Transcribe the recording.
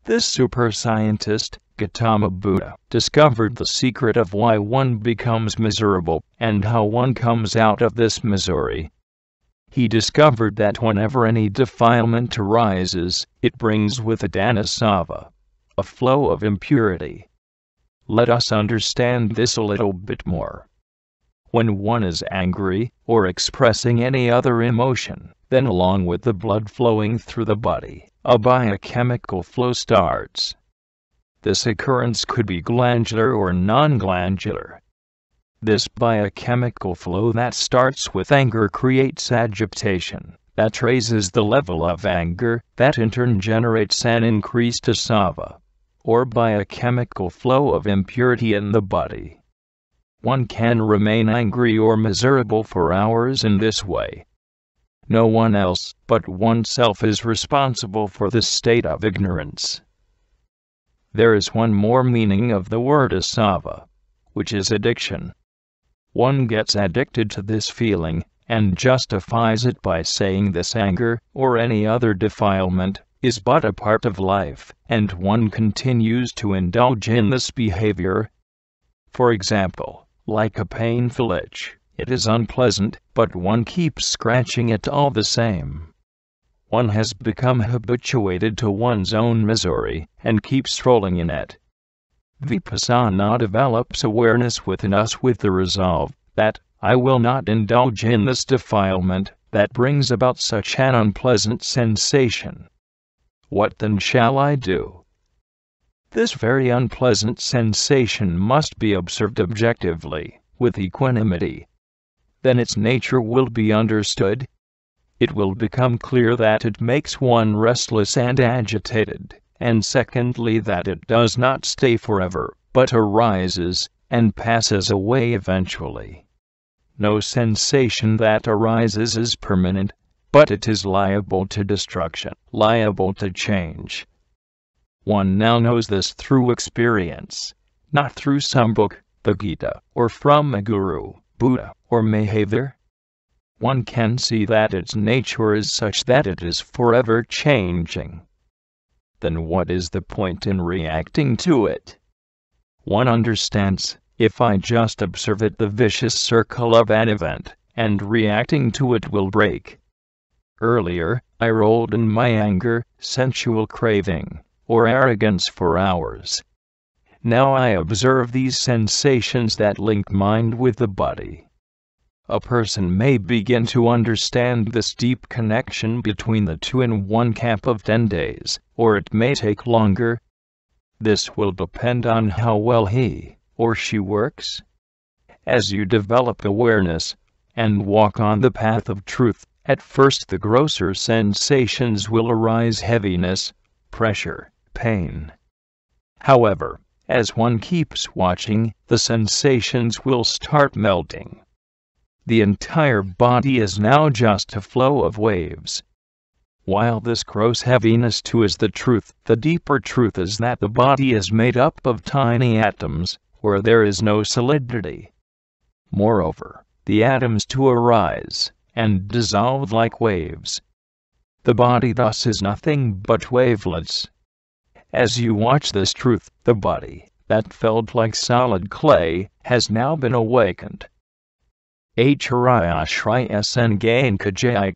This super scientist, Gautama Buddha, discovered the secret of why one becomes miserable and how one comes out of this misery. He discovered that whenever any defilement arises, it brings with it anasava, a flow of impurity. Let us understand this a little bit more. When one is angry, or expressing any other emotion, then along with the blood flowing through the body, a biochemical flow starts. This occurrence could be glandular or non-glandular. This biochemical flow that starts with anger creates agitation, that raises the level of anger, that in turn generates an increased asava, or biochemical flow of impurity in the body. One can remain angry or miserable for hours in this way. No one else but oneself is responsible for this state of ignorance. There is one more meaning of the word asava, which is addiction. One gets addicted to this feeling, and justifies it by saying this anger, or any other defilement, is but a part of life, and one continues to indulge in this behavior. For example, like a painful itch, it is unpleasant, but one keeps scratching it all the same. One has become habituated to one's own misery, and keeps rolling in it. Vipassana develops awareness within us with the resolve that, I will not indulge in this defilement that brings about such an unpleasant sensation. What then shall I do? This very unpleasant sensation must be observed objectively, with equanimity. Then its nature will be understood. It will become clear that it makes one restless and agitated, and secondly that it does not stay forever, but arises and passes away eventually. No sensation that arises is permanent, but it is liable to destruction, liable to change. One now knows this through experience, not through some book, the Gita, or from a guru, Buddha, or Mahavir. One can see that its nature is such that it is forever changing. Then what is the point in reacting to it? One understands, if I just observe it, the vicious circle of an event, and reacting to it will break. Earlier, I rolled in my anger, sensual craving, or arrogance for hours. Now I observe these sensations that link mind with the body. A person may begin to understand this deep connection between the two in 1 - 10 days, or it may take longer. This will depend on how well he or she works. As you develop awareness and walk on the path of truth, at first the grosser sensations will arise: heaviness, pressure, pain. However, as one keeps watching, the sensations will start melting. The entire body is now just a flow of waves. While this gross heaviness too is the truth, the deeper truth is that the body is made up of tiny atoms, where there is no solidity. Moreover, the atoms too arise and dissolve like waves. The body thus is nothing but wavelets. As you watch this truth, the body, that felt like solid clay, has now been awakened. Hriyashraya Sengain Kajai